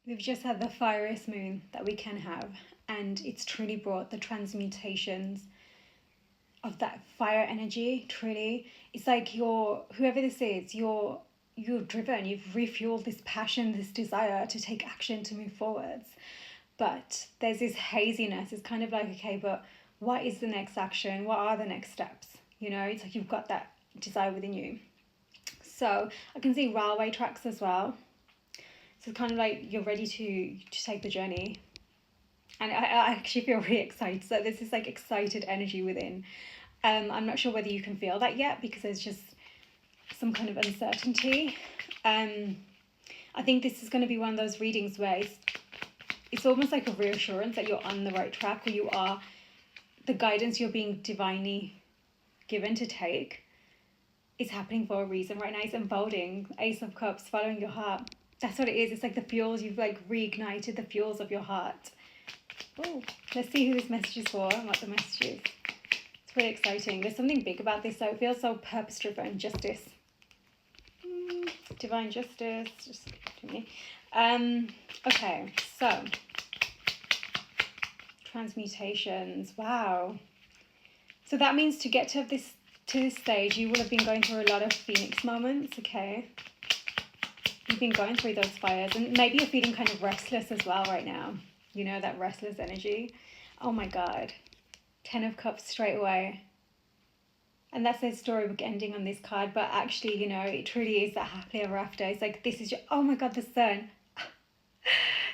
We've just had the firiest moon that we can have, and it's truly brought the transmutations of that fire energy. Truly, it's like whoever this is, you're driven, you've refueled this passion, this desire to take action, to move forwards. But there's this haziness. It's kind of like, okay, but what is the next action? What are the next steps? It's like you've got that desire within you. So I can see railway tracks as well. So it's kind of like you're ready to take the journey. And I actually feel really excited. So there's this like excited energy within. I'm not sure whether you can feel that yet because there's just some kind of uncertainty. I think this is going to be one of those readings where it's almost like a reassurance that you're on the right track, or you are the guidance you're being divinely given to take is happening for a reason right now. It's unfolding. Ace of Cups, following your heart. That's what it is. It's like the fuels, you've like reignited the fuels of your heart. Oh, let's see who this message is for and what the message is. It's really exciting. There's something big about this, so it feels so purpose-driven. Justice. Divine justice. Just to me. Okay, so transmutations. Wow. So that means to get to this stage, you will have been going through a lot of phoenix moments. Okay. You've been going through those fires, and maybe you're feeling kind of restless as well right now. That restless energy. Oh my God. 10 of Cups straight away. And that's their storybook ending on this card, but actually, it truly is that happily ever after. It's like, this is your, oh my God, the sun.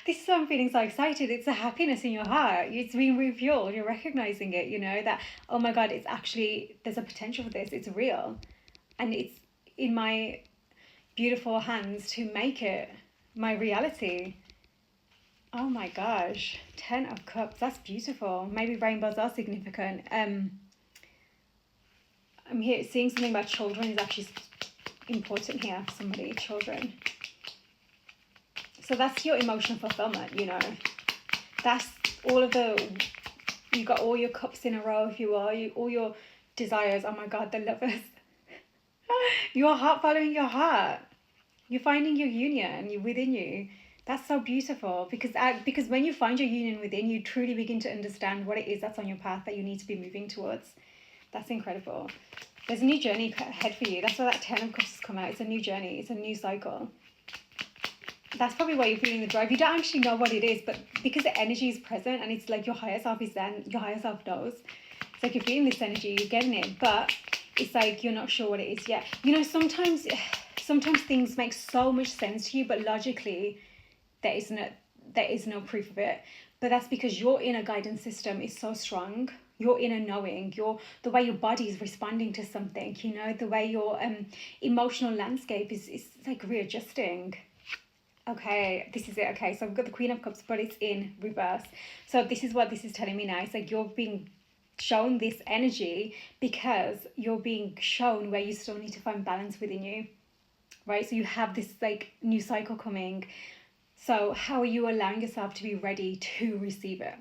This is why I'm feeling so excited. It's a happiness in your heart. It's being refueled. You're recognizing it, that, oh my God, it's actually, there's a potential for this. It's real. And it's in my beautiful hands to make it my reality. Oh my gosh. 10 of Cups. That's beautiful. Maybe rainbows are significant. I'm here seeing something about children is actually important here for somebody. Children. So that's your emotional fulfillment, That's all of you got all your cups in a row, if you will. All your desires. Oh my God, the lovers. Your heart following your heart. You're finding your union within you. That's so beautiful because when you find your union within, you truly begin to understand what it is that's on your path that you need to be moving towards. That's incredible. There's a new journey ahead for you. That's why that 10 of Cups has come out. It's a new journey. It's a new cycle. That's probably why you're feeling the drive. You don't actually know what it is, but because the energy is present and it's like your higher self is there, your higher self knows. It's like you're feeling this energy, you're getting it, but it's like you're not sure what it is yet. Sometimes things make so much sense to you, but logically there is no proof of it. But that's because your inner guidance system is so strong. Your inner knowing, the way your body is responding to something, the way your emotional landscape is like readjusting. Okay, this is it. Okay, so I've got the Queen of Cups, but it's in reverse. So this is what this is telling me now. It's like you're being shown this energy because you're being shown where you still need to find balance within you, right? So you have this like new cycle coming. So how are you allowing yourself to be ready to receive it?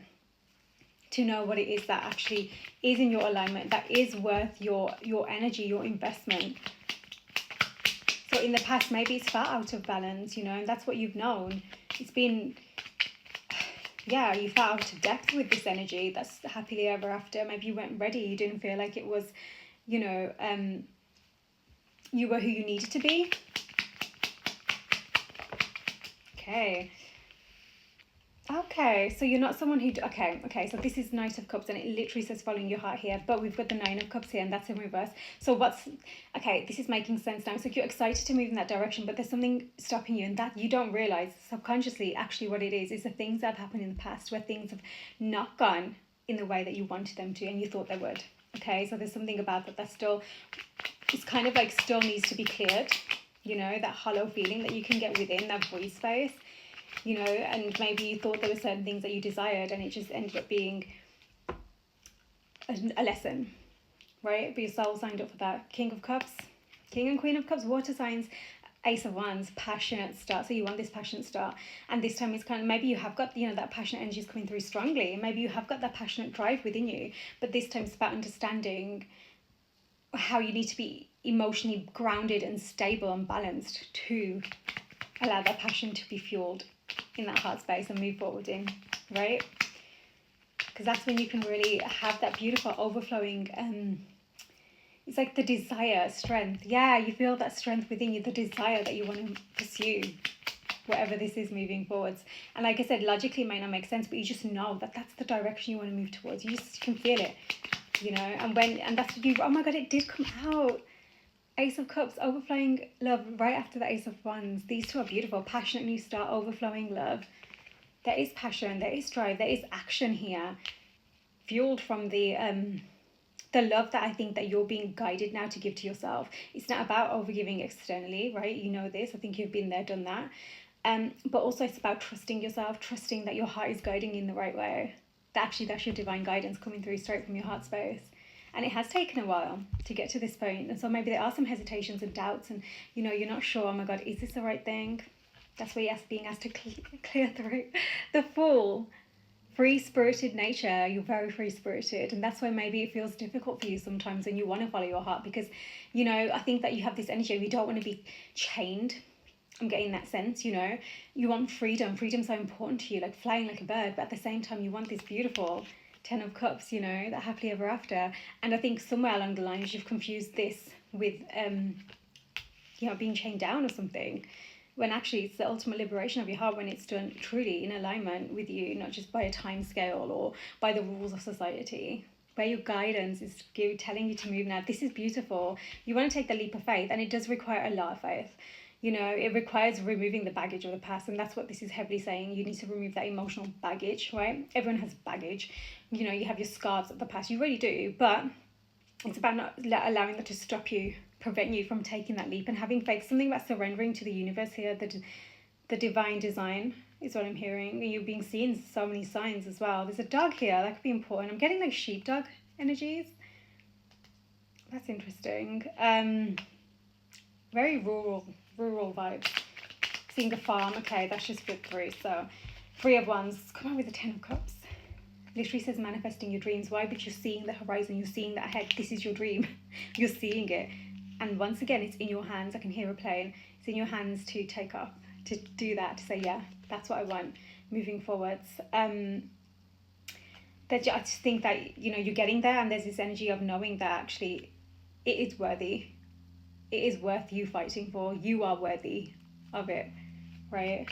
To know what it is that actually is in your alignment, that is worth your energy, your investment. So in the past, maybe it's felt out of balance, and that's what you've known. It's been, you felt out of depth with this energy. That's happily ever after. Maybe you weren't ready. You didn't feel like it was, you were who you needed to be. Okay, so you're not someone who... Okay, so this is Knight of Cups, and it literally says following your heart here, but we've got the 9 of Cups here, and that's in reverse. So this is making sense now. So you're excited to move in that direction, but there's something stopping you, and that you don't realise subconsciously actually what it is the things that have happened in the past where things have not gone in the way that you wanted them to, and you thought they would. Okay, so there's something about that still... It's kind of like still needs to be cleared, that hollow feeling that you can get within that void space. And maybe you thought there were certain things that you desired and it just ended up being a lesson, right? But your soul signed up for that. King of Cups, King and Queen of Cups, water signs, Ace of Wands, passionate start. So you want this passionate start. And this time it's kind of, maybe you have got, that passionate energy is coming through strongly. Maybe you have got that passionate drive within you. But this time it's about understanding how you need to be emotionally grounded and stable and balanced to allow that passion to be fueled in that heart space and move forward in, right? Because that's when you can really have that beautiful overflowing, it's like the desire, strength. Yeah, you feel that strength within you, the desire that you want to pursue whatever this is moving forwards. And like I said, logically it might not make sense, but you just know that that's the direction you want to move towards. You just can feel it, you know. And that's what you, oh my God, it did come out. Ace of Cups, overflowing love right after the Ace of Wands. These two are beautiful. Passionate new start, overflowing love. There is passion, there is drive, there is action here, fueled from the love that I think that you're being guided now to give to yourself. It's not about overgiving externally, right? You know this. I think you've been there, done that. But also it's about trusting yourself, trusting that your heart is guiding you in the right way. That actually that's your divine guidance coming through straight from your heart space. And it has taken a while to get to this point. And so maybe there are some hesitations and doubts and, you know, you're not sure, oh my God, is this the right thing? That's where you're being asked to clear through the Fool. Free-spirited nature, you're very free-spirited, and that's why maybe it feels difficult for you sometimes when you want to follow your heart, because, you know, I think that you have this energy of you don't want to be chained. I'm getting that sense, you know. You want freedom's so important to you, like flying like a bird, but at the same time you want this beautiful 10 of Cups, you know, that happily ever after. And I think somewhere along the lines you've confused this with you know, being chained down or something, when actually it's the ultimate liberation of your heart when it's done truly in alignment with you, not just by a time scale or by the rules of society, where your guidance is telling you to move now. This is beautiful. You want to take the leap of faith, and it does require a lot of faith. You know, it requires removing the baggage of the past, and that's what this is heavily saying. You need to remove that emotional baggage, right? Everyone has baggage. You know, you have your scars of the past. You really do, but it's about not allowing that to stop you, prevent you from taking that leap and having faith. Something about surrendering to the universe here, the divine design is what I'm hearing. You're being seen so many signs as well. There's a dog here, that could be important. I'm getting like sheepdog energies. That's interesting. Very rural vibes. Seeing the farm, okay, that's just flip through. So 3 of Wands, come on with the 10 of Cups. Literally says manifesting your dreams. Why? But you're seeing the horizon, you're seeing that ahead. This is your dream. You're seeing it. And once again, it's in your hands. I can hear a plane. It's in your hands to take off, to do that, to say, yeah, that's what I want moving forwards. That I just think that, you know, you're getting there, and there's this energy of knowing that actually it is worthy. It is worth you fighting for. You are worthy of it, right?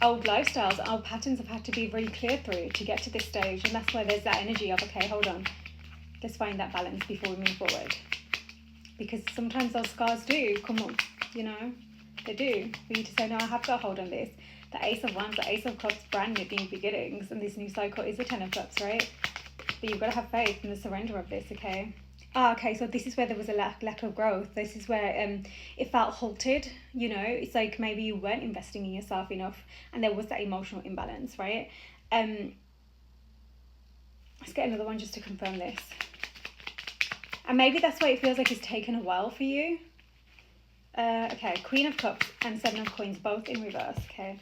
Old lifestyles, old patterns have had to be really cleared through to get to this stage, and that's why there's that energy of, okay, hold on, let's find that balance before we move forward, because sometimes those scars do come up, you know, they do, for you to say, no, I have got a hold on this. The Ace of Wands, the Ace of Cups, brand new beginnings, and this new cycle is the 10 of Cups, right? But you've got to have faith in the surrender of this, okay? Okay, so this is where there was a lack of growth. This is where it felt halted, you know. It's like maybe you weren't investing in yourself enough, and there was that emotional imbalance, right? Let's get another one just to confirm this. And maybe that's why it feels like it's taken a while for you. Okay, Queen of Cups and 7 of Coins, both in reverse, okay.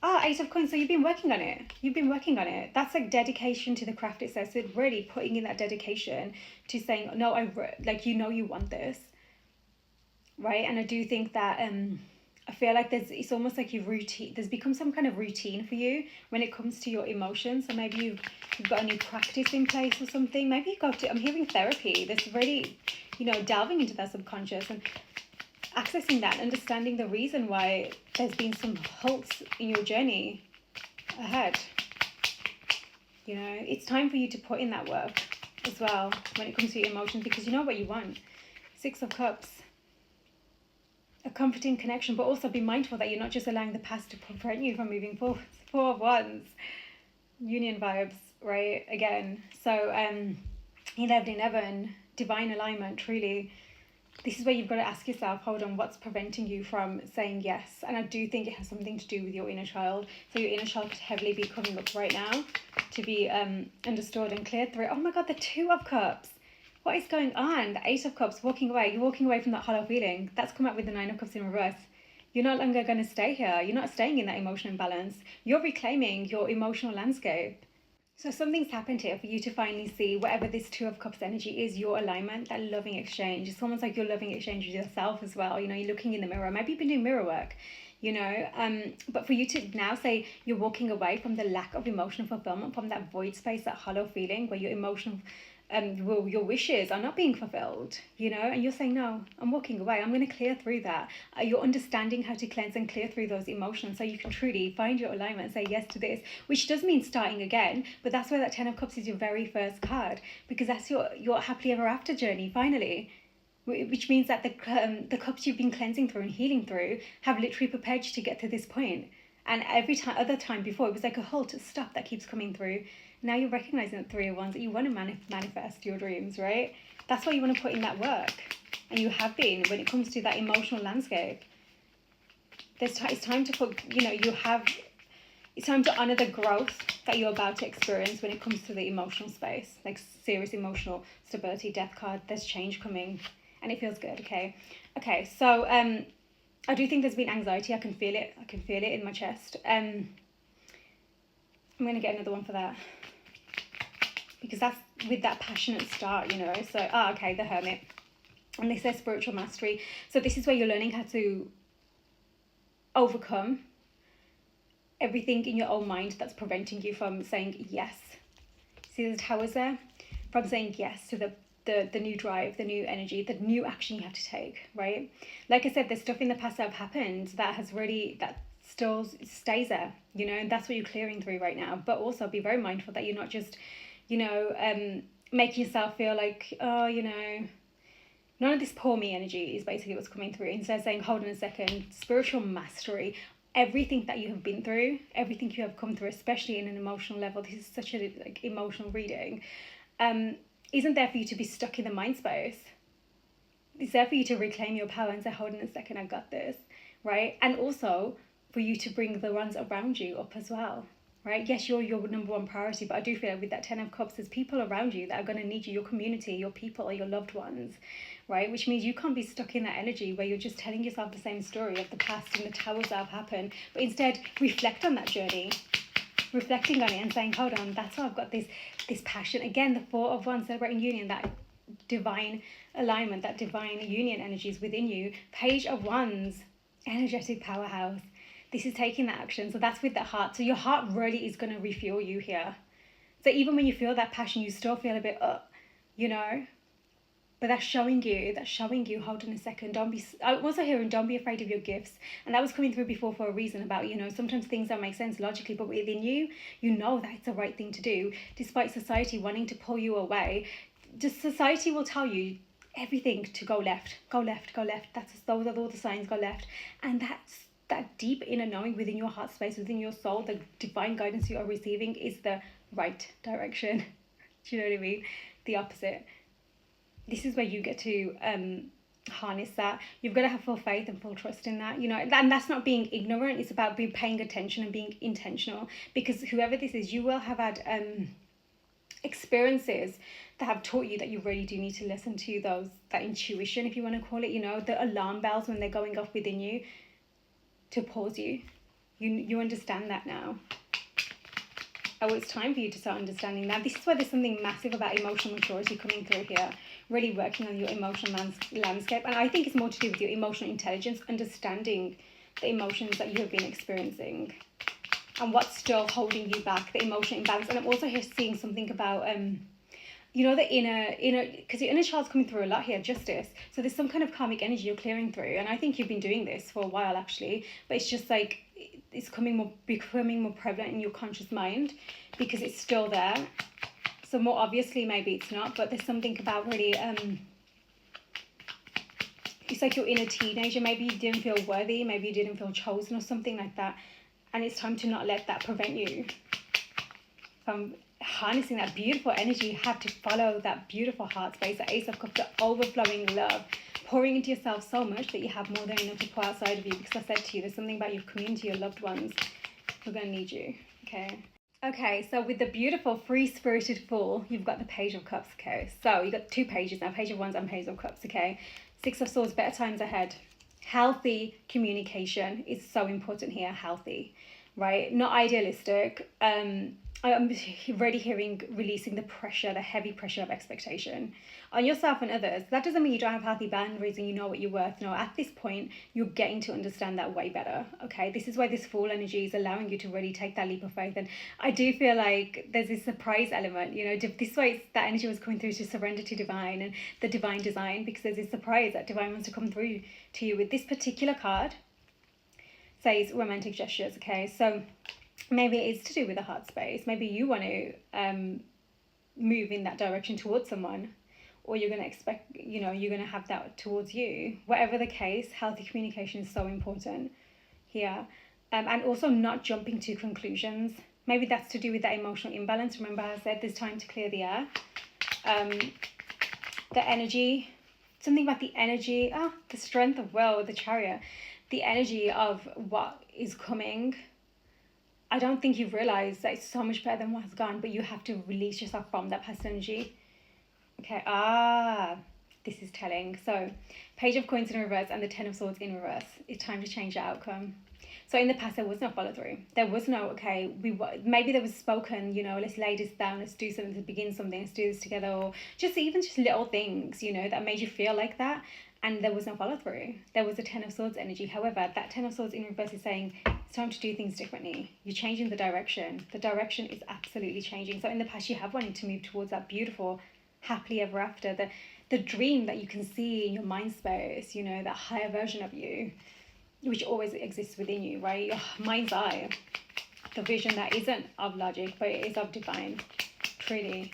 8 of Coins, so you've been working on it. That's like dedication to the craft, it says. So really putting in that dedication to saying, no, like, you know, you want this, right? And I do think that I feel like it's almost like there's become some kind of routine for you when it comes to your emotions. So maybe you've got a new practice in place or something. Maybe you I'm hearing therapy. There's really, you know, delving into that subconscious and accessing that, understanding the reason why there's been some halts in your journey ahead. You know, it's time for you to put in that work as well when it comes to your emotions, because you know what you want. 6 of Cups, a comforting connection, but also be mindful that you're not just allowing the past to prevent you from moving forward. 4 of Wands, union vibes, right? Again, so 11, divine alignment, truly. This is where you've got to ask yourself, hold on, what's preventing you from saying yes? And I do think it has something to do with your inner child. So your inner child could heavily be coming up right now to be understood and cleared through. Oh my God, the 2 of Cups. What is going on? The 8 of Cups, walking away. You're walking away from that hollow feeling. That's come up with the 9 of Cups in reverse. You're no longer going to stay here. You're not staying in that emotional imbalance. You're reclaiming your emotional landscape. So something's happened here for you to finally see whatever this 2 of Cups energy is, your alignment, that loving exchange. It's almost like you're loving exchange with yourself as well. You know, you're looking in the mirror. Maybe you've been doing mirror work. you know. But for you to now say you're walking away from the lack of emotional fulfillment, from that void space, that hollow feeling where your emotional well, your wishes are not being fulfilled, you know, and you're saying, no, I'm walking away, I'm going to clear through that. You're understanding how to cleanse and clear through those emotions so you can truly find your alignment and say yes to this, which does mean starting again. But that's where that 10 of Cups is your very first card, because that's your happily ever after journey, finally. Which means that the cups you've been cleansing through and healing through have literally prepared you to get to this point. And every other time before, it was like a halt, a stop that keeps coming through. Now you're recognizing that 3 of Wands, that you want to manifest your dreams, right? That's why you want to put in that work. And you have been when it comes to that emotional landscape. It's time to put, you know, it's time to honor the growth that you're about to experience when it comes to the emotional space. Like serious emotional stability, Death card, there's change coming. And it feels good, okay? Okay, so I do think there's been anxiety. I can feel it. I can feel it in my chest. I'm going to get another one for that. Because that's with that passionate start, you know. So, okay, the Hermit. And they say spiritual mastery. So this is where you're learning how to overcome everything in your own mind that's preventing you from saying yes. See the towers there? From saying yes to the new drive, the new energy, the new action you have to take, right? Like I said, there's stuff in the past that have happened that has really, that still stays there, you know, and that's what you're clearing through right now. But also be very mindful that you're not just, you know, making yourself feel like, oh, you know, none of this poor me energy is basically what's coming through. Instead of saying, hold on a second, spiritual mastery, everything that you have been through, everything you have come through, especially in an emotional level, this is such a like emotional reading, isn't there for you to be stuck in the mind space. It's there for you to reclaim your power and say, hold on a second, I got this, right? And also for you to bring the ones around you up as well, right? Yes, you're your number one priority, but I do feel like with that 10 of Cups, there's people around you that are going to need you, your community, your people, or your loved ones, right? Which means you can't be stuck in that energy where you're just telling yourself the same story of the past and the towers that have happened, but instead reflect on that journey, reflecting on it and saying, hold on, that's why I've got this passion. Again, the 4 of Wands, celebrating union, that divine alignment, that divine union energies within you. Page of Wands, energetic powerhouse. This is taking that action. So that's with that heart. So your heart really is going to refuel you here. So even when you feel that passion, you still feel a bit, you know, but that's showing you, hold on a second, I'm also hearing, don't be afraid of your gifts. And that was coming through before for a reason about, you know, sometimes things don't make sense logically, but within you, you know that it's the right thing to do, despite society wanting to pull you away. Just society will tell you everything to go left, go left, go left. Those are all the signs, go left. And that's that deep inner knowing within your heart space, within your soul, the divine guidance you are receiving is the right direction. Do you know what I mean? The opposite. This is where you get to harness that. You've got to have full faith and full trust in that, you know, and that's not being ignorant. It's about being paying attention and being intentional, because whoever this is, you will have had experiences that have taught you that you really do need to listen to that intuition, if you want to call it, you know, the alarm bells when they're going off within you to pause you. You understand that now. Oh, it's time for you to start understanding that. This is where there's something massive about emotional maturity coming through here. Really working on your emotional landscape. And I think it's more to do with your emotional intelligence, understanding the emotions that you have been experiencing and what's still holding you back, the emotional imbalance. And I'm also here seeing something about, you know, the inner, because your inner child's coming through a lot here, justice. So there's some kind of karmic energy you're clearing through. And I think you've been doing this for a while, actually. But it's just like, it's becoming more prevalent in your conscious mind because it's still there. So more obviously, maybe it's not, but there's something about really, it's like your inner teenager. Maybe you didn't feel worthy, maybe you didn't feel chosen or something like that. And it's time to not let that prevent you from harnessing that beautiful energy. You have to follow that beautiful heart space, the Ace of Cups, the overflowing love, pouring into yourself so much that you have more than enough to pour outside of you. Because I said to you, there's something about your community, your loved ones who are going to need you. Okay, so with the beautiful free-spirited Fool, you've got the Page of Cups, okay? So you've got 2 pages now, Page of Wands and Page of Cups, okay? 6 of Swords, better times ahead. Healthy communication is so important here, healthy, right? Not idealistic. I'm already hearing releasing the pressure, the heavy pressure of expectation on yourself and others. That doesn't mean you don't have healthy boundaries and you know what you're worth. No, at this point, you're getting to understand that way better. Okay, this is why this Fool energy is allowing you to really take that leap of faith. And I do feel like there's this surprise element. You know, this way that energy was coming through to surrender to divine and the divine design, because there's this surprise that divine wants to come through to you with this particular card. Says romantic gestures. Okay, so maybe it's to do with the heart space. Maybe you want to move in that direction towards someone, or you're going to expect, you know, you're going to have that towards you. Whatever the case, healthy communication is so important here. And also not jumping to conclusions. Maybe that's to do with that emotional imbalance. Remember I said there's time to clear the air. The energy, something about the energy, the strength of will, the Chariot, the energy of what is coming. I don't think you've realized that it's so much better than what's gone, but you have to release yourself from that past energy. Okay, this is telling. So, Page of Coins in reverse and the Ten of Swords in reverse. It's time to change the outcome. So in the past, there was no follow through. There was no, okay, maybe there was spoken, you know, let's lay this down, let's do something, to begin something, let's do this together, or just little things, you know, that made you feel like that. And there was no follow through. There was a Ten of Swords energy. However, that Ten of Swords in reverse is saying it's time to do things differently. You're changing the direction. The direction is absolutely changing. So in the past, you have wanted to move towards that beautiful, happily ever after, the dream that you can see in your mind space, you know, that higher version of you, which always exists within you, right? Your mind's eye, the vision that isn't of logic, but it is of divine, truly.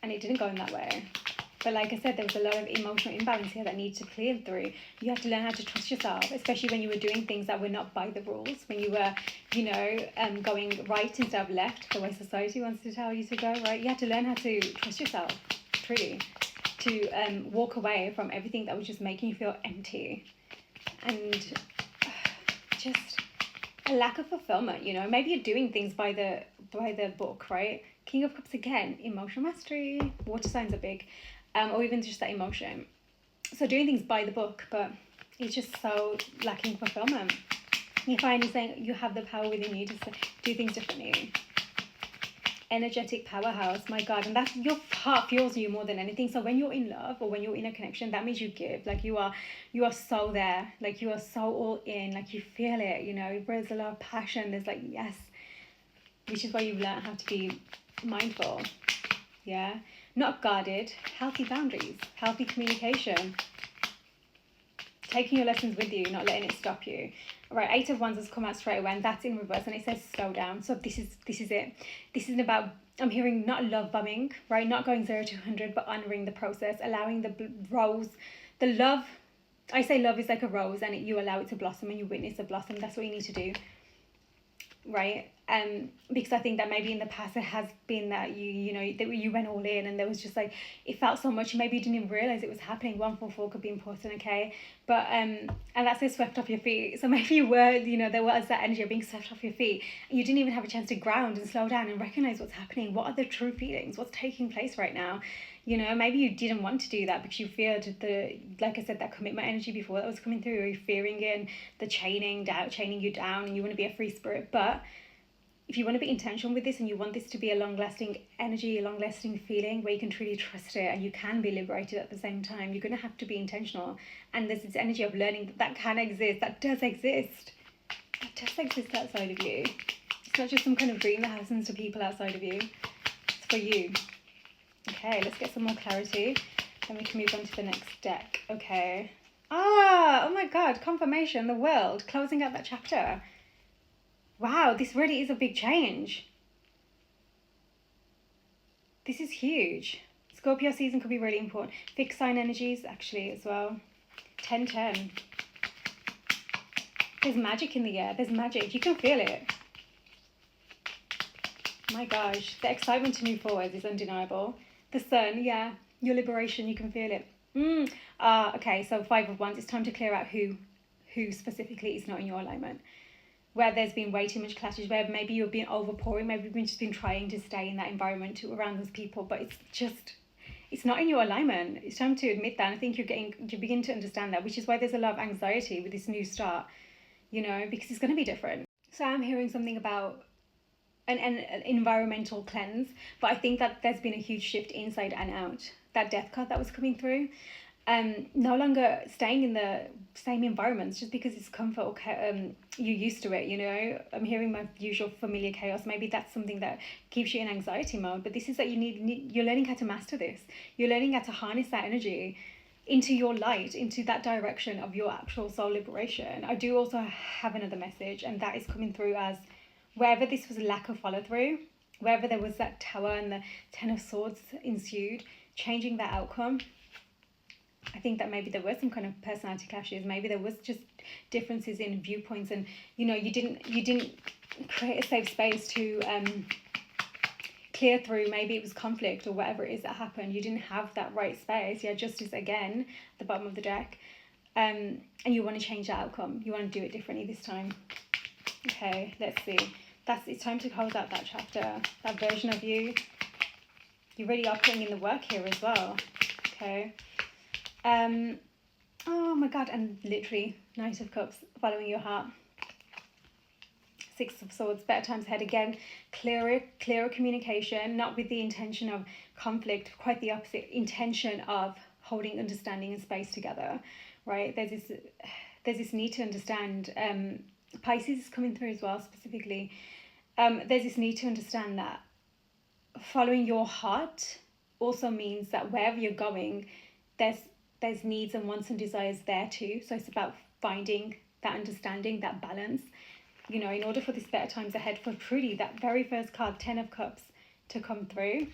And it didn't go in that way. But like I said, there was a lot of emotional imbalance here that needs to clear through. You have to learn how to trust yourself, especially when you were doing things that were not by the rules, when you were, you know, going right instead of left, the way society wants to tell you to go, right? You have to learn how to trust yourself, truly, to walk away from everything that was just making you feel empty. And just a lack of fulfillment, you know. Maybe you're doing things by the book, right? King of Cups again, emotional mastery, water signs are big. Or even just that emotion. So doing things by the book, but it's just so lacking fulfillment. You're finally saying you have the power within you to do things differently. Energetic powerhouse, my God. And that's, your heart fuels you more than anything. So when you're in love or when you're in a connection, that means you give. Like you are so there. Like you are so all in. Like you feel it, you know. There's a lot of passion. There's like, yes. Which is why you've learned how to be mindful. Yeah. Not guarded, healthy boundaries, healthy communication, taking your lessons with you, not letting it stop you. All right, Eight of Wands has come out straight away, and that's in reverse, and it says slow down. So this is it. This isn't about, I'm hearing not love bombing, right? Not going 0 to 100, but honoring the process, allowing the rose, the love. I say love is like a rose, and you allow it to blossom, and you witness the blossom. That's what you need to do, right? Because I think that maybe in the past it has been that you know that you went all in, and there was just like, it felt so much, maybe you didn't even realize it was happening. 144 could be important, okay? But and that's it, swept off your feet. So maybe you were, you know, there was that energy of being swept off your feet, and you didn't even have a chance to ground and slow down and recognize what's happening. What are the true feelings? What's taking place right now? You know, maybe you didn't want to do that because you feared like I said, that commitment energy before that was coming through, or you're fearing it, and the chaining you down, and you want to be a free spirit. But if you want to be intentional with this and you want this to be a long-lasting energy, a long-lasting feeling where you can truly trust it and you can be liberated at the same time, you're going to have to be intentional. And there's this energy of learning that can exist, that does exist. That does exist outside of you. It's not just some kind of dream that happens to people outside of you. It's for you. Okay, let's get some more clarity. Then we can move on to the next deck. Okay. Oh my God, confirmation, the world, closing out that chapter. Wow, this really is a big change. This is huge. Scorpio season could be really important. Fixed sign energies, actually, as well. 10-10. There's magic in the air. There's magic. You can feel it. My gosh. The excitement to move forward is undeniable. The sun, yeah. Your liberation, you can feel it. Okay, so 5 of Wands. It's time to clear out who specifically is not in your alignment. Where there's been way too much clashes, where maybe you've been overpouring, maybe you've just been trying to stay in that environment around those people, but it's not in your alignment. It's time to admit that. And I think you begin to understand that, which is why there's a lot of anxiety with this new start, you know, because it's going to be different. So I'm hearing something about an environmental cleanse, but I think that there's been a huge shift inside and out. That death card that was coming through, no longer staying in the same environments just because it's comfort or you're used to it, you know. I'm hearing my usual familiar chaos. Maybe that's something that keeps you in anxiety mode, but this is that you're learning how to master this. You're learning how to harness that energy into your light, into that direction of your actual soul liberation. I do also have another message, and that is coming through as wherever this was a lack of follow through, wherever there was that tower and the Ten of Swords ensued, changing that outcome. I think that maybe there were some kind of personality clashes. Maybe there was just differences in viewpoints, and you know, you didn't create a safe space to clear through. Maybe it was conflict or whatever it is that happened. You didn't have that right space. Yeah, justice again, at the bottom of the deck, and you want to change that outcome. You want to do it differently this time. Okay, let's see. It's time to close out that chapter. That version of you. You really are putting in the work here as well. Okay. Oh my God, and literally Knight of Cups, following your heart. Six of Swords, better times ahead again. Clearer communication, not with the intention of conflict, quite the opposite, intention of holding understanding and space together, right? There's this need to understand. Pisces is coming through as well, specifically. There's this need to understand that following your heart also means that wherever you're going, there's needs and wants and desires there too. So it's about finding that understanding, that balance. You know, in order for this better times ahead, for truly that very first card, Ten of Cups, to come through,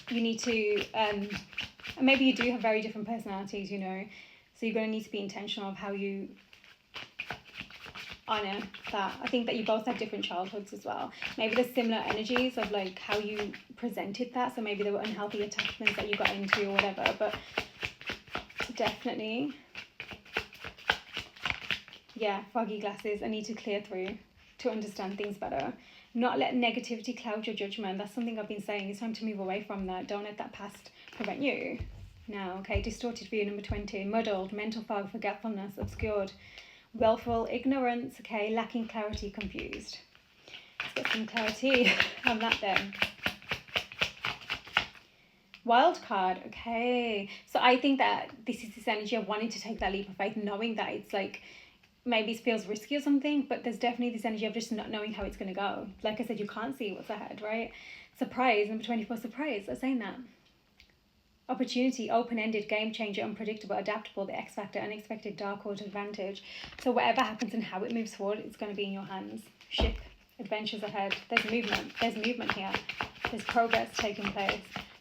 you need to, maybe you do have very different personalities, you know, so you're going to need to be intentional of how you honor that. I think that you both have different childhoods as well. Maybe there's similar energies of like how you presented that. So maybe there were unhealthy attachments that you got into or whatever, but definitely, yeah, foggy glasses. I need to clear through to understand things better. Not let negativity cloud your judgment. That's something I've been saying. It's time to move away from that. Don't let that past prevent you. Now, okay, distorted view number 20. Muddled, mental fog, forgetfulness, obscured, willful, ignorance, okay, lacking clarity, confused. Let's get some clarity on that then. Wild card, okay. So I think that this is this energy of wanting to take that leap of faith, knowing that it's like, maybe it feels risky or something, but there's definitely this energy of just not knowing how it's going to go. Like I said, you can't see what's ahead, right? Surprise, number 24, surprise. I'm saying that. Opportunity, open-ended, game changer, unpredictable, adaptable, the X factor, unexpected, dark or advantage. So whatever happens and how it moves forward, it's going to be in your hands. Ship, adventures ahead. There's movement here. There's progress taking place,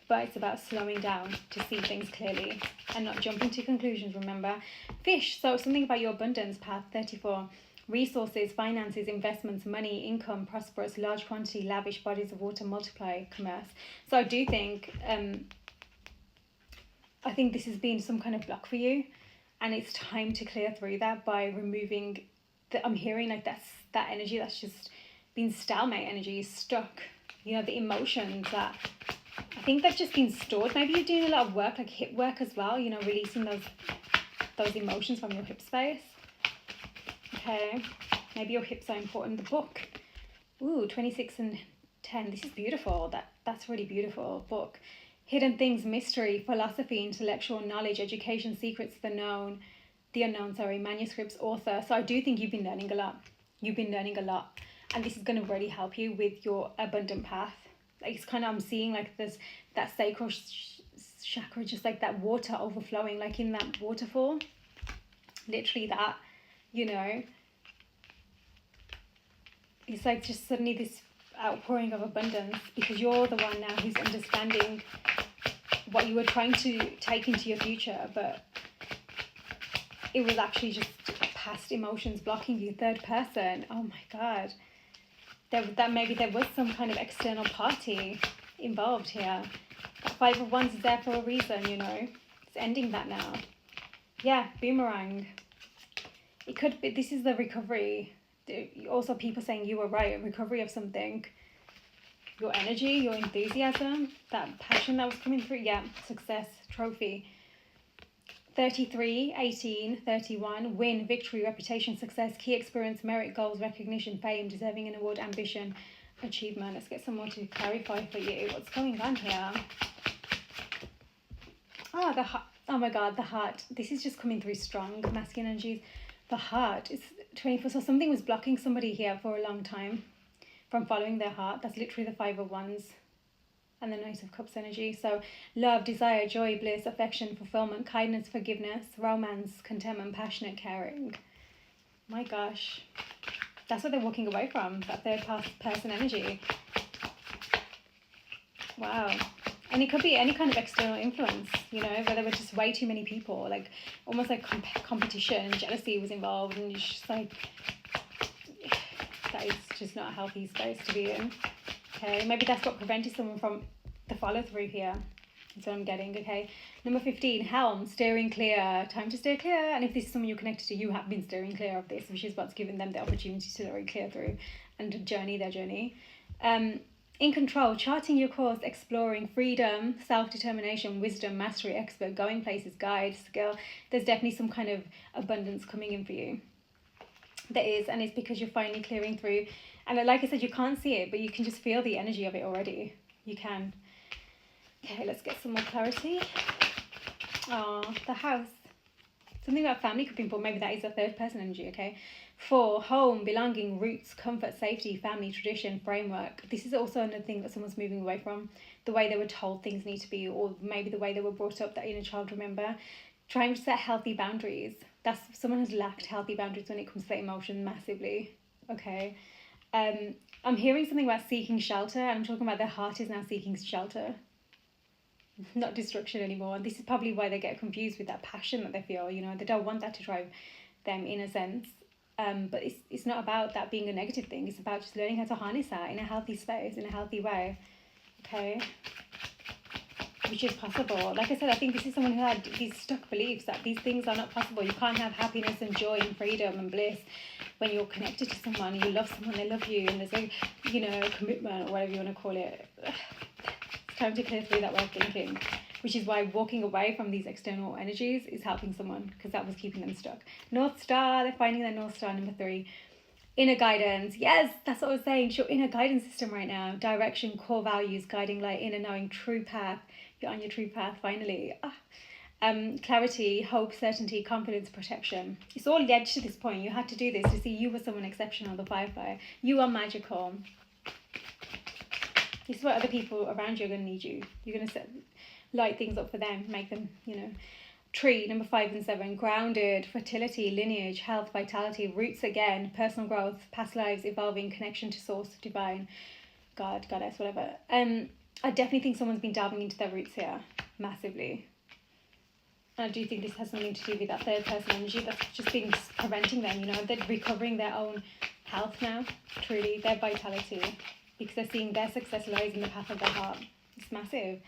but it's about slowing down to see things clearly and not jumping to conclusions, remember. Fish, so something about your abundance path, 34. Resources, finances, investments, money, income, prosperous, large quantity, lavish, bodies of water, multiply, commerce. So I do think, I think this has been some kind of block for you, and it's time to clear through that by removing I'm hearing like that energy that's just been stalemate energy, stuck, you know, the emotions that I think they've just been stored. Maybe you're doing a lot of work, like hip work as well, you know, releasing those emotions from your hip space. Okay, maybe your hips are important. The book, ooh, 26 and 10. This is beautiful. That's really beautiful book. Hidden things, mystery, philosophy, intellectual knowledge, education, secrets, the unknown, manuscripts, author. So I do think you've been learning a lot. And this is going to really help you with your abundant path. Like it's kind of, I'm seeing like this, that sacral chakra, just like that water overflowing, like in that waterfall. Literally that, you know. It's like just suddenly this outpouring of abundance, because you're the one now who's understanding what you were trying to take into your future, but it was actually just past emotions blocking you. Third person, oh my God, that maybe there was some kind of external party involved here. That 5 of Wands is there for a reason, you know. It's ending that now. Yeah, boomerang. It could be, this is the recovery. Also people saying you were right, recovery of something. Your energy, your enthusiasm, that passion that was coming through. Yeah, success, trophy. 33, 18, 31, win, victory, reputation, success, key experience, merit, goals, recognition, fame, deserving an award, ambition, achievement. Let's get some more to clarify for you. What's going on here? Oh, the heart. Oh my God, the heart. This is just coming through strong, masculine energies. The heart is 24. So something was blocking somebody here for a long time from following their heart. That's literally the 5 of Wands. And the Knight of Cups energy. So love, desire, joy, bliss, affection, fulfillment, kindness, forgiveness, romance, contentment, passionate caring. My gosh. That's what they're walking away from, that third person energy. Wow. And it could be any kind of external influence, you know, where there were just way too many people, like almost like competition, jealousy was involved, and you're just like, that is just not a healthy space to be in. Okay, maybe that's what prevented someone from the follow through here. That's what I'm getting, okay? Number 15, helm, steering clear. Time to steer clear. And if this is someone you're connected to, you have been steering clear of this, which is what's given them the opportunity to steer clear through and journey their journey. In control, charting your course, exploring, freedom, self-determination, wisdom, mastery, expert, going places, guide, skill. There's definitely some kind of abundance coming in for you. There is, and it's because you're finally clearing through. And like I said, you can't see it, but you can just feel the energy of it already. You can. Okay, let's get some more clarity. Oh, the house. Something about family could be important. Maybe that is a third person energy, okay? 4, home, belonging, roots, comfort, safety, family, tradition, framework. This is also another thing that someone's moving away from. The way they were told things need to be, or maybe the way they were brought up, that inner child, remember. Trying to set healthy boundaries. That's someone has lacked healthy boundaries when it comes to their emotion massively, okay? I'm hearing something about seeking shelter, and I'm talking about their heart is now seeking shelter, not destruction anymore. And this is probably why they get confused with that passion that they feel, you know, they don't want that to drive them in a sense. But it's not about that being a negative thing. It's about just learning how to harness that in a healthy space, in a healthy way, okay? Which is possible. Like I said, I think this is someone who had these stuck beliefs that these things are not possible. You can't have happiness and joy and freedom and bliss when you're connected to someone, you love someone, they love you, and there's a, you know, commitment or whatever you want to call it. It's time to clear through that way of thinking, which is why walking away from these external energies is helping someone, because that was keeping them stuck. North Star, they're finding their North Star, number 3. Inner guidance. Yes, that's what I was saying. It's your inner guidance system right now. Direction, core values, guiding light, inner knowing, true path. You're on your true path finally. Clarity, hope, certainty, confidence, protection. It's all led to this point. You had to do this to see you were someone exceptional, the Firefly. You are magical. This is what other people around you are going to need you. You're going to light things up for them, make them, you know. Tree, number 5 and 7, grounded, fertility, lineage, health, vitality, roots again, personal growth, past lives, evolving, connection to source, divine, God, goddess, whatever. I definitely think someone's been delving into their roots here, massively. And I do think this has something to do with that third person energy that's just been preventing them, you know, they're recovering their own health now, truly, their vitality, because they're seeing their success lies in the path of their heart. It's massive.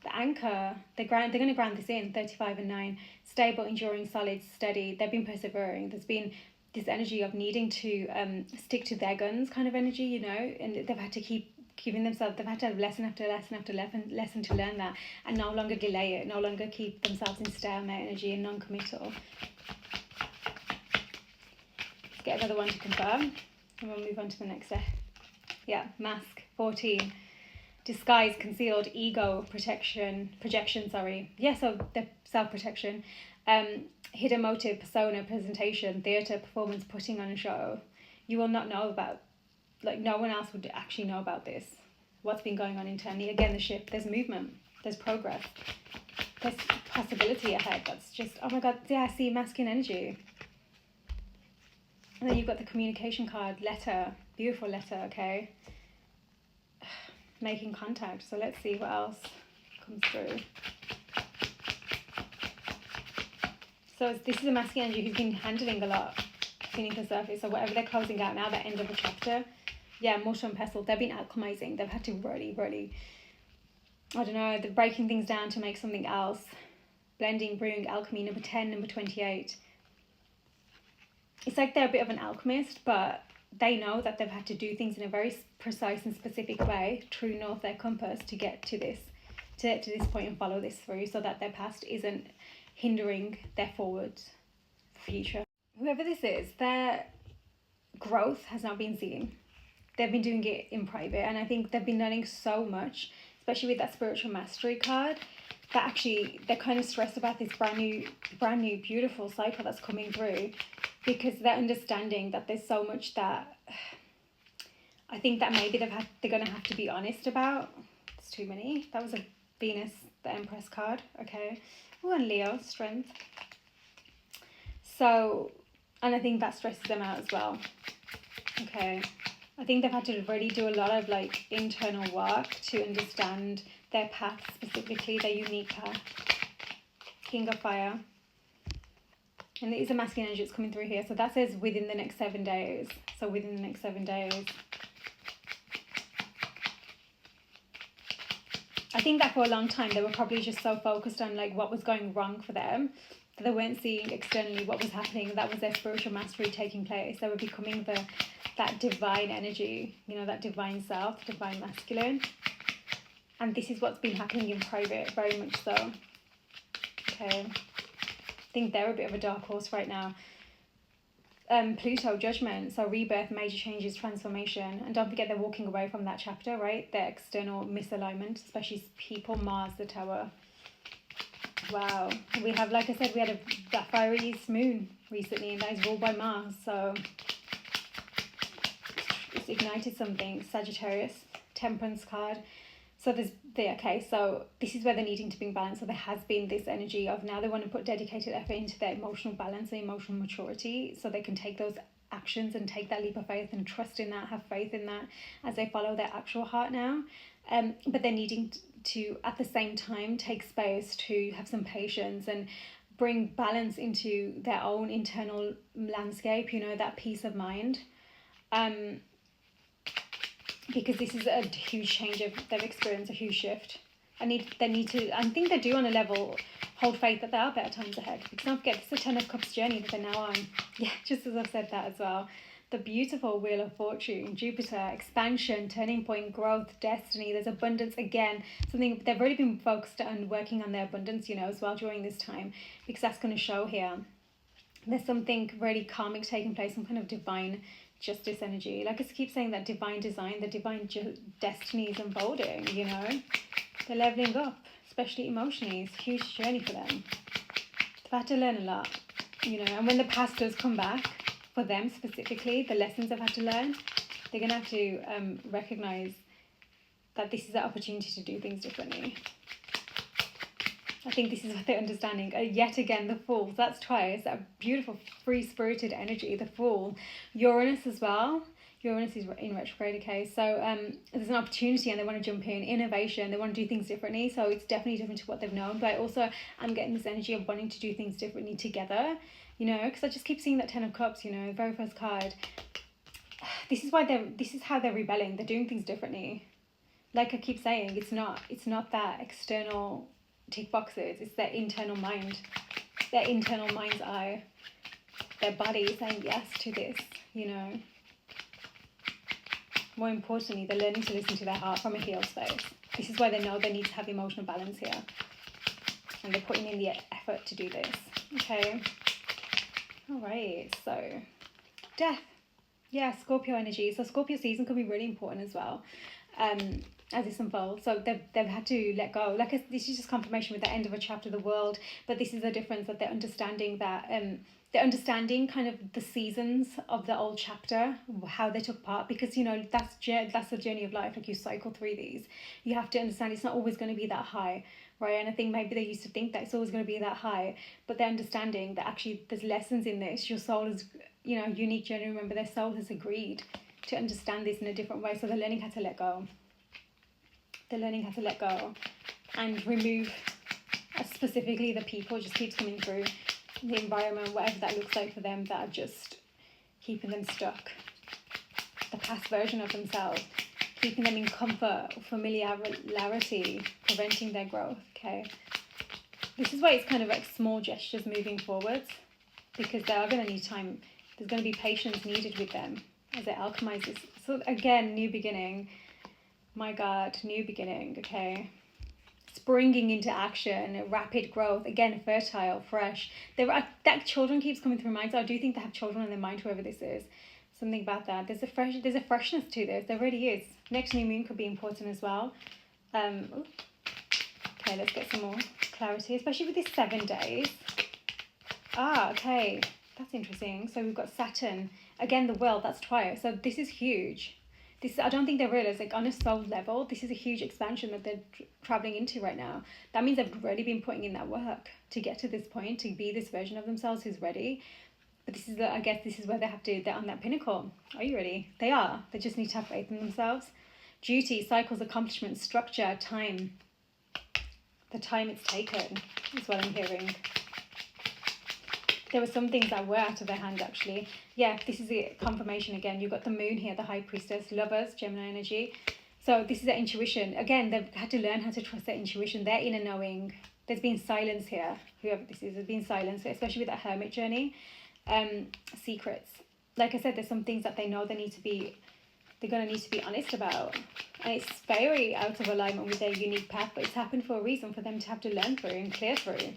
The anchor, they're going to ground this in, 35 and 9, stable, enduring, solid, steady. They've been persevering. There's been this energy of needing to stick to their guns kind of energy, you know, and they've had to keep giving themselves, they've had to have lesson after lesson after lesson to learn that, and no longer delay it, no longer keep themselves in stalemate energy and non-committal. Let's get another one to confirm, and we'll move on to the next step. Yeah, mask, 14. Disguise, concealed, ego, projection, yeah, so the self-protection, hidden motive, persona, presentation, theatre, performance, putting on a show. You will not know about, like, no one else would actually know about this, what's been going on internally. Again, the shift, there's movement, there's progress, there's possibility ahead. That's just, oh my God, yeah, I see masculine energy. And then you've got the communication card, letter, beautiful letter, okay? Making contact. So let's see what else comes through. So this is a masculine energy who's been handling a lot beneath the surface. So whatever they're closing out now, the end of a chapter. Yeah, mortar and pestle. They've been alchemizing. They've had to really, I don't know, they're breaking things down to make something else. Blending, brewing, alchemy, number 10, number 28. It's like they're a bit of an alchemist, but they know that they've had to do things in a very precise and specific way, true north, their compass, to get to this point and follow this through, so that their past isn't hindering their forward future. Whoever this is, their growth has not been seen. They've been doing it in private, and I think they've been learning so much, especially with that spiritual mastery card, that actually they're kind of stressed about this brand new beautiful cycle that's coming through, because they're understanding that there's so much that I think that maybe they're going to have to be honest about. It's too many. That was a Venus, the Empress card. Okay. Oh, and Leo, strength. So, and I think that stresses them out as well. Okay. I think they've had to really do a lot of like internal work to understand their path, specifically their unique path. King of Fire. And it is a masculine energy that's coming through here. So that says within the next 7 days. So within the next 7 days. I think that for a long time they were probably just so focused on like what was going wrong for them that they weren't seeing externally what was happening. That was their spiritual mastery taking place. They were becoming that divine energy, you know, that divine self, divine masculine. And this is what's been happening in private, very much so. Okay. I think they're a bit of a dark horse right now. Pluto, judgment, so rebirth, major changes, transformation. And don't forget they're walking away from that chapter, right? Their external misalignment, especially people, Mars, the Tower. Wow. We have, like I said, we had that fiery moon recently, and that is ruled by Mars. So it's ignited something. Sagittarius, Temperance card. So so this is where they're needing to bring balance. So there has been this energy of now they want to put dedicated effort into their emotional balance and emotional maturity, so they can take those actions and take that leap of faith and trust in that, have faith in that as they follow their actual heart now. But they're needing to, at the same time, take space to have some patience and bring balance into their own internal landscape, you know, that peace of mind. Because this is a huge change they've experienced, a huge shift. I think they do on a level hold faith that there are better times ahead. Because don't forget, it's the 10 of Cups journey that they're now on. Yeah, just as I've said that as well. The beautiful Wheel of Fortune, Jupiter, expansion, turning point, growth, destiny. There's abundance again. Something they've really been focused on working on their abundance, you know, as well during this time. Because that's going to show here. There's something really karmic taking place, some kind of divine justice energy. Like I keep saying, that divine design, the divine destiny is unfolding, you know. They're leveling up, especially emotionally. It's a huge journey for them. They've had to learn a lot, you know. And when the past does come back, for them specifically, the lessons they've had to learn, they're going to have to recognise that this is an opportunity to do things differently. I think this is what they're understanding. Yet again, the Fool. That's twice. That beautiful, free-spirited energy, the Fool. Uranus as well. Uranus is in retrograde, okay? So there's an opportunity and they want to jump in. Innovation. They want to do things differently. So it's definitely different to what they've known. But also, I'm getting this energy of wanting to do things differently together. You know, because I just keep seeing that 10 of Cups, you know, the very first card. This is how they're rebelling. They're doing things differently. Like I keep saying, it's not that external tick boxes, it's their internal mind, their internal mind's eye, their body saying yes to this, you know. More importantly, they're learning to listen to their heart from a healed space. This is why they know they need to have emotional balance here, and they're putting in the effort to do this. Okay, all right, so death. Yeah, Scorpio energy. So Scorpio season can be really important as well. As this unfolds, so they've had to let go. This is just confirmation with the end of a chapter of the world, but this is the difference, that they're understanding that they're understanding kind of the seasons of the old chapter, how they took part, because you know that's the journey of life. Like you cycle through these, you have to understand it's not always going to be that high, right? And I think maybe they used to think that it's always going to be that high, but they're understanding that actually there's lessons in this. Your soul is, you know, unique journey. Remember, their soul has agreed to understand this in a different way, so they're learning how to let go. They're learning how to let go and remove, specifically the people, just keeps coming through, the environment, whatever that looks like for them, that are just keeping them stuck. The past version of themselves, keeping them in comfort, familiarity, preventing their growth, okay? This is why it's kind of like small gestures moving forwards, because they are going to need time. There's going to be patience needed with them as they alchemize this. So again, new beginning. My God, new beginning, okay? springing into action, rapid growth, again, fertile, fresh. That children keeps coming through mind, so I do think they have children in their mind, whoever this is. Something about that. There's a freshness to this. There really is. Next new moon could be important as well. Okay, let's get some more clarity, especially with these 7 days. Okay, that's interesting. So we've got Saturn. Again, the world, that's twice. So this is huge. I don't think they realize, like, on a soul level, this is a huge expansion that they're traveling into right now. That means they've already been putting in that work to get to this point, to be this version of themselves who's ready. But I guess this is where they're on that pinnacle. Are you ready? They are. They just need to have faith in themselves. Duty, cycles, accomplishments, structure, time. The time it's taken is what I'm hearing. There were some things that were out of their hand, actually. Yeah, this is a confirmation again. You've got the moon here, the high priestess, lovers, Gemini energy. So this is their intuition. Again, they've had to learn how to trust their intuition, their inner knowing. There's been silence here. Whoever this is, there's been silence, especially with that hermit journey. Secrets. Like I said, there's some things that they know they're going to need to be honest about. And it's very out of alignment with their unique path, but it's happened for a reason, for them to have to learn through and clear through.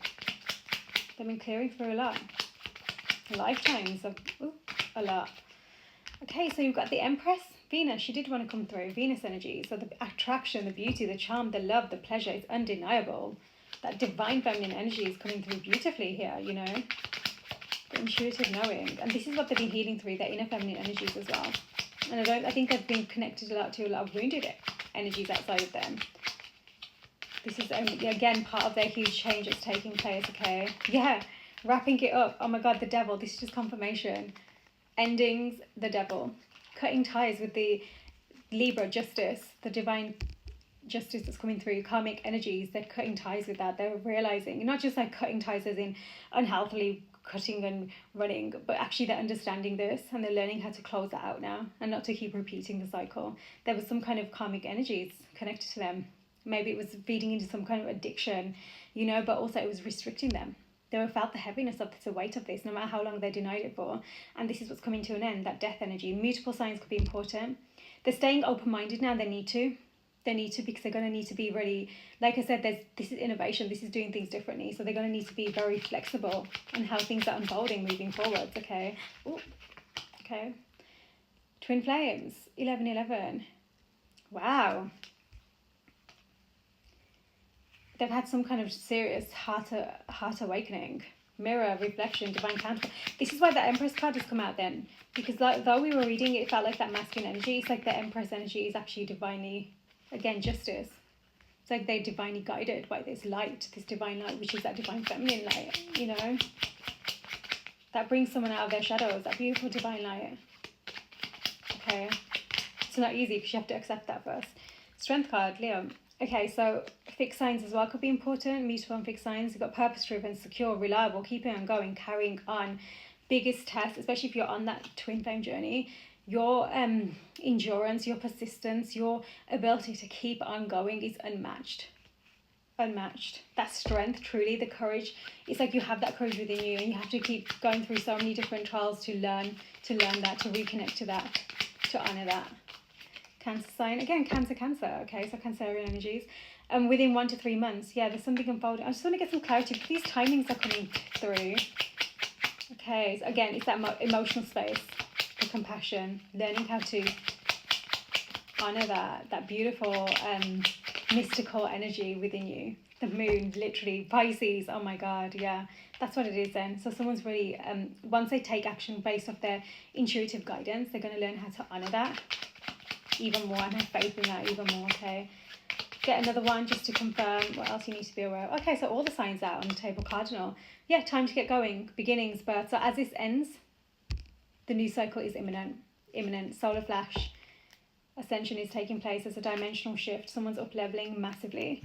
They've been clearing through a lot. Lifetimes of a lot. Okay, so you've got the Empress, Venus. She did want to come through. Venus energy. So the attraction, the beauty, the charm, the love, the pleasure is undeniable. That divine feminine energy is coming through beautifully here, you know. The intuitive knowing. And this is what they've been healing through, their inner feminine energies as well. And I think they've been connected a lot to a lot of wounded energies outside of them. This is, again, part of their huge change that's taking place, okay? Yeah, wrapping it up. Oh my God, the devil. This is just confirmation. Endings, the devil. Cutting ties with the Libra, justice, the divine justice that's coming through, karmic energies. They're cutting ties with that. They're realizing, not just like cutting ties as in unhealthily cutting and running, but actually they're understanding this and they're learning how to close that out now and not to keep repeating the cycle. There was some kind of karmic energies connected to them. Maybe it was feeding into some kind of addiction, you know, but also it was restricting them. They felt the heaviness of this, the weight of this, no matter how long they denied it for. And this is what's coming to an end, that death energy. Mutable signs could be important. They're staying open-minded now. They need to, because they're going to need to be ready. Like I said, this is innovation. This is doing things differently. So they're going to need to be very flexible on how things are unfolding moving forwards, okay? Ooh, okay. Twin flames, 11-11. Wow. They've had some kind of serious heart awakening. Mirror, reflection, divine counter. This is why the Empress card has come out then. Because though we were reading it, it felt like that masculine energy. It's like the Empress energy is actually divinely, again, justice. It's like they're divinely guided by this light, this divine light, which is that divine feminine light, you know. That brings someone out of their shadows, that beautiful divine light. Okay. It's not easy because you have to accept that first. Strength card, Leo. Okay, so fixed signs as well could be important. Mutable and fixed signs. You've got purpose-driven, secure, reliable, keeping on going, carrying on. Biggest test, especially if you're on that twin flame journey, your endurance, your persistence, your ability to keep on going is unmatched. Unmatched. That strength, truly, the courage. It's like you have that courage within you, and you have to keep going through so many different trials to learn that, to reconnect to that, to honor that. Cancer sign, again, Cancer, okay, so Cancerian energies. Within 1 to 3 months, yeah, there's something unfolding. I just want to get some clarity because these timings are coming through. Okay, so again, it's that emotional space, the compassion, learning how to honor that beautiful, mystical energy within you. The moon, literally, Pisces, oh my God, yeah, that's what it is then. So someone's really, once they take action based off their intuitive guidance, they're going to learn how to honor that even more and have faith in that even more, okay? Get another one just to confirm what else you need to be aware of. Okay, so all the signs out on the table, cardinal. Yeah, time to get going, beginnings, birth. So as this ends, the new cycle is imminent. Solar flash, ascension is taking place as a dimensional shift. Someone's up-leveling massively.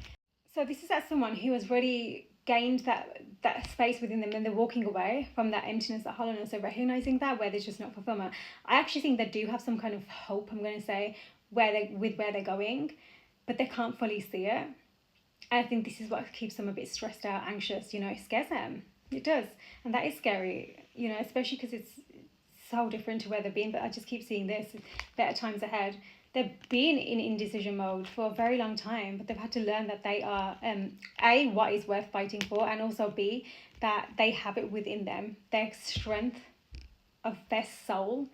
So this is at someone who has really gained that space within them and they're walking away from that emptiness, that hollowness, so recognizing that where there's just not fulfillment. I actually think they do have some kind of hope, I'm going to say, where they're going, but they can't fully see it. And I think this is what keeps them a bit stressed out, anxious, you know, it scares them. It does. And that is scary, you know, especially because it's so different to where they've been, but I just keep seeing this, better times ahead. They've been in indecision mode for a very long time, but they've had to learn that they are, A, what is worth fighting for, and also B, that they have it within them. Their strength of their soul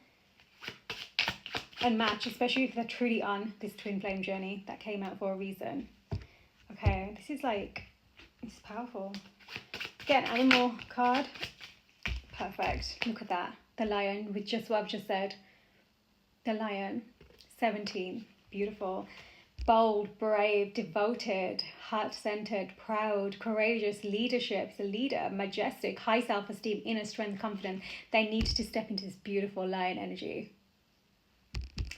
and match, especially if they're truly on this twin flame journey that came out for a reason. Okay, this is like, it's powerful. Get an animal card. Perfect. Look at that. The lion, with just what I've just said. The lion. 17. Beautiful. Bold, brave, devoted, heart-centered, proud, courageous, leadership, a leader, majestic, high self-esteem, inner strength, confident. They need to step into this beautiful lion energy.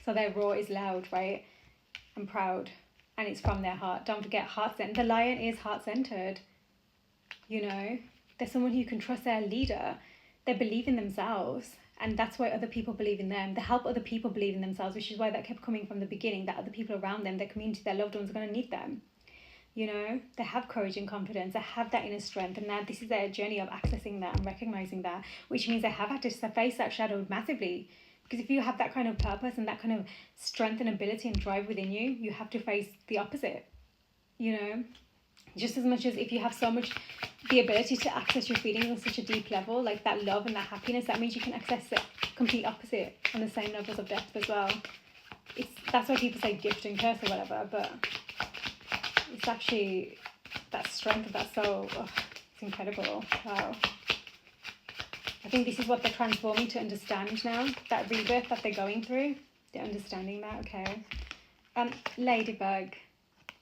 So their roar is loud, right? And proud. And it's from their heart. Don't forget, heart-centered. The lion is heart-centered. You know? They're someone who you can trust, their leader. They believe in themselves. And that's why other people believe in them. They help other people believe in themselves, which is why that kept coming from the beginning, that other people around them, their community, their loved ones are going to need them. You know, they have courage and confidence. They have that inner strength. And now this is their journey of accessing that and recognizing that, which means they have had to face that shadow massively. Because if you have that kind of purpose and that kind of strength and ability and drive within you, you have to face the opposite, you know? Just as much as if you have so much, the ability to access your feelings on such a deep level, like that love and that happiness, that means you can access the complete opposite on the same levels of depth as well. That's why people say gift and curse or whatever, but it's actually that strength of that soul. Oh, it's incredible. Wow. I think this is what they're transforming to understand now, that rebirth that they're going through. They're understanding that, okay. Ladybug.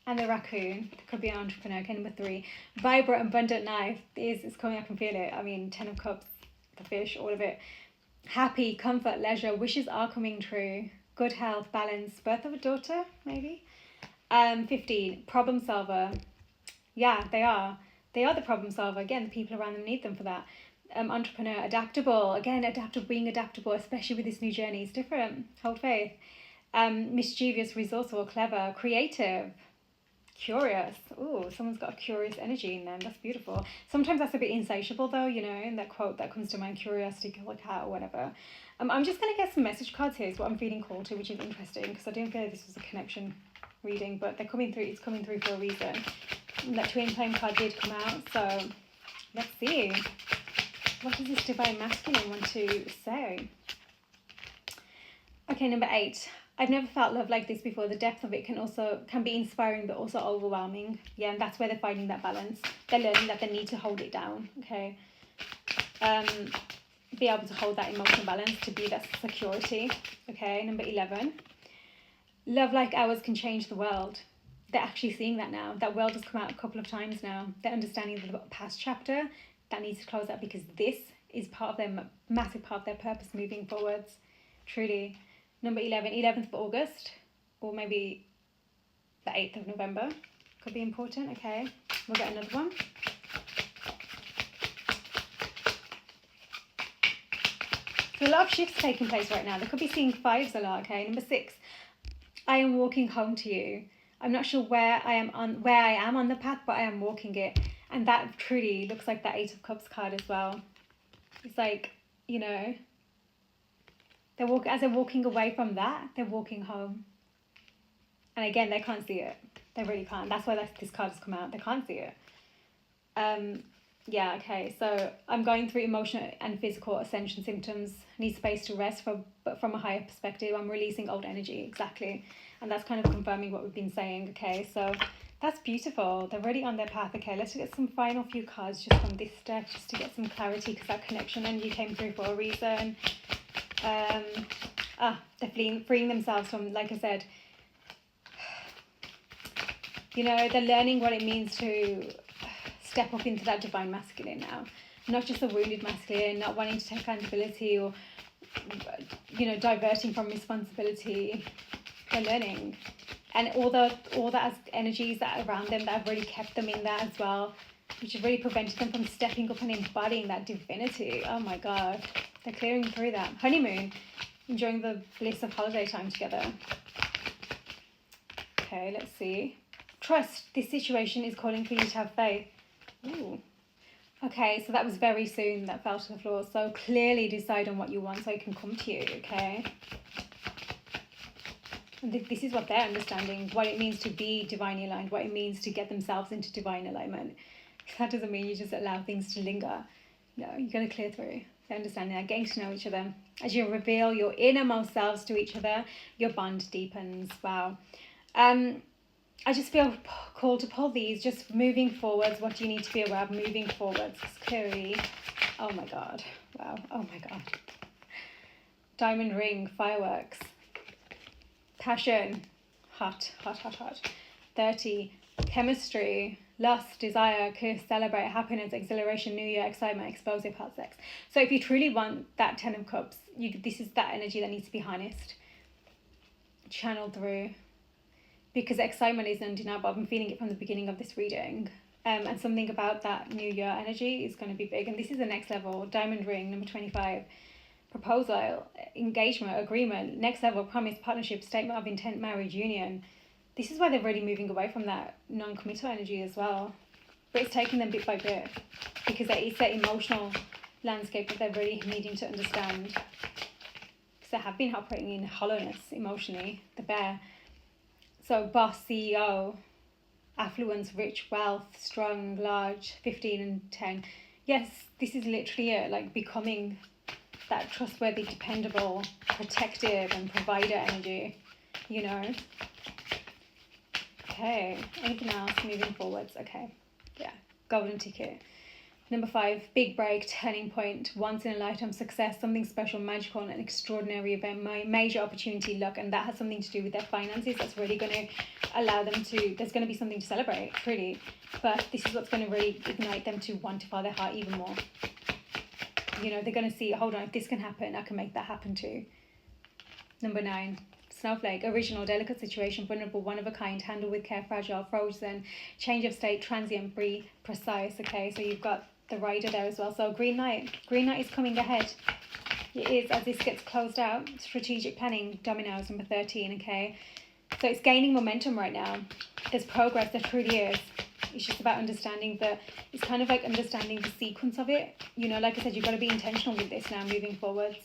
And the raccoon, could be an entrepreneur. Okay, number 3. Vibrant, abundant life. It's coming, I can feel it. I mean, 10 of Cups, the fish, all of it. Happy, comfort, leisure. Wishes are coming true. Good health, balance. Birth of a daughter, maybe. 15. Problem solver. Yeah, they are. They are the problem solver. Again, the people around them need them for that. Entrepreneur, adaptable. Again, adaptable, being adaptable, especially with this new journey, is different. Hold faith. Mischievous, resourceful, clever, creative. Curious. Oh, someone's got a curious energy in them. That's beautiful. Sometimes that's a bit insatiable though, you know, in that quote that comes to mind, curiosity kills a cat or whatever. I'm just going to get some message cards here is what I'm feeling called to, which is interesting because I didn't feel this was a connection reading, but they're coming through. It's coming through for a reason. And that twin flame card did come out, so let's see. What does this divine masculine want to say? Okay, number 8. I've never felt love like this before. The depth of it can be inspiring but also overwhelming. Yeah, and that's where they're finding that balance. They're learning that they need to hold it down, okay? Be able to hold that emotional balance, to be that security, okay? Number 11. Love like ours can change the world. They're actually seeing that now. That world has come out a couple of times now. They're understanding the past chapter that needs to close out because this is part of their massive part of their purpose moving forwards, truly. Number 11, 11th of August, or maybe the 8th of November. Could be important, okay. We'll get another one. So a lot of shifts taking place right now. They could be seeing 5s a lot, okay. Number 6, I am walking home to you. I'm not sure where I am on the path, but I am walking it. And that truly looks like that 8 of Cups card as well. It's like, you know, as they're walking away from that, they're walking home. And again, they can't see it. They really can't. That's why this card has come out. They can't see it. Yeah, okay. So I'm going through emotional and physical ascension symptoms. Need space to rest, but from a higher perspective. I'm releasing old energy. Exactly. And that's kind of confirming what we've been saying. Okay, so that's beautiful. They're already on their path. Okay, let's get some final few cards just from this deck, just to get some clarity, because that connection energy came through for a reason. They're freeing themselves from, like I said, you know, they're learning what it means to step up into that divine masculine now. Not just a wounded masculine, not wanting to take accountability or, you know, diverting from responsibility. They're learning. And all that as energies that are around them that have really kept them in that as well, which has really prevented them from stepping up and embodying that divinity. Oh my God. They're clearing through that. Honeymoon. Enjoying the bliss of holiday time together. Okay, let's see. Trust. This situation is calling for you to have faith. Ooh. Okay, so that was very soon that fell to the floor. So clearly decide on what you want so it can come to you, okay? And this is what they're understanding, what it means to be divinely aligned, what it means to get themselves into divine alignment. That doesn't mean you just allow things to linger. No, you're going to clear through. They're understanding that, getting to know each other. As you reveal your innermost selves to each other, your bond deepens. Wow. I just feel called to pull these, just moving forwards. What do you need to be aware of moving forwards? Clearly. Oh my God. Wow. Oh my God. Diamond ring, fireworks. Passion. Hot, hot, hot, hot. 30. Chemistry. Lust, desire, kiss, celebrate, happiness, exhilaration, new year, excitement, explosive, hot sex. So if you truly want that 10 of cups, this is that energy that needs to be harnessed. Channeled through. Because excitement is undeniable. I've been feeling it from the beginning of this reading. And something about that new year energy is going to be big. And this is the next level. Diamond ring, number 25. Proposal, engagement, agreement, next level, promise, partnership, statement of intent, marriage, union. This is why they're really moving away from that non-committal energy as well. But it's taking them bit by bit. Because it's that emotional landscape that they're really needing to understand. Because they have been operating in hollowness emotionally. The bear. So boss, CEO, affluence, rich, wealth, strong, large, 15 and 10. Yes, this is literally it, like becoming that trustworthy, dependable, protective and provider energy, you know. Okay, anything else moving forwards? Okay, yeah, golden ticket. Number 5, big break, turning point, once in a lifetime success, something special, magical, an extraordinary event, major opportunity, luck, and that has something to do with their finances. That's really going to allow them to, there's going to be something to celebrate, really. But this is what's going to really ignite them to want to follow their heart even more. You know, they're going to see, hold on, if this can happen, I can make that happen too. Number 9, snowflake, original, delicate situation, vulnerable, one of a kind, handle with care, fragile, frozen, change of state, transient, brief, precise. Okay, so you've got the rider there as well. So green light is coming ahead. It is, as this gets closed out. Strategic planning, dominoes, number 13. Okay, so it's gaining momentum right now. There's progress, there truly is. It's just about understanding it's kind of like understanding the sequence of it. You know, like I said, you've got to be intentional with this now moving forwards.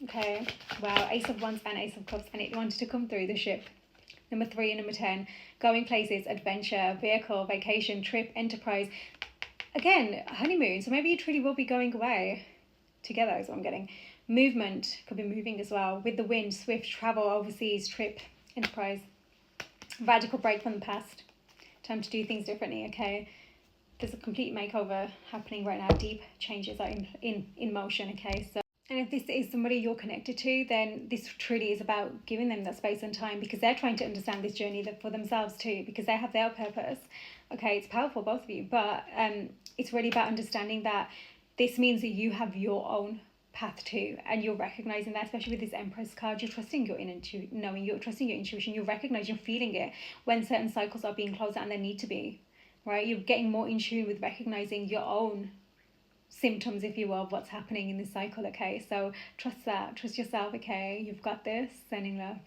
Okay, wow, Ace of Wands and Ace of Cups, and it wanted to come through the ship. Number 3 and number 10, going places, adventure, vehicle, vacation, trip, enterprise. Again, honeymoon, so maybe you truly will be going away together is what I'm getting. Movement, could be moving as well. With the wind, swift, travel, overseas, trip, enterprise. Radical break from the past. Time to do things differently, okay? There's a complete makeover happening right now. Deep changes are in motion, okay? So, and if this is somebody you're connected to, then this truly is about giving them that space and time, because they're trying to understand this journey for themselves too, because they have their purpose. Okay, it's powerful, both of you, but it's really about understanding that this means that you have your own path too, and you're recognizing that, especially with this Empress card. You're trusting your knowing, you're trusting your intuition, you're recognizing, you're feeling it when certain cycles are being closed out and they need to be, right? You're getting more in tune with recognizing your own symptoms, if you will, of what's happening in this cycle. Okay, so trust that, trust yourself. Okay, you've got this. Sending love.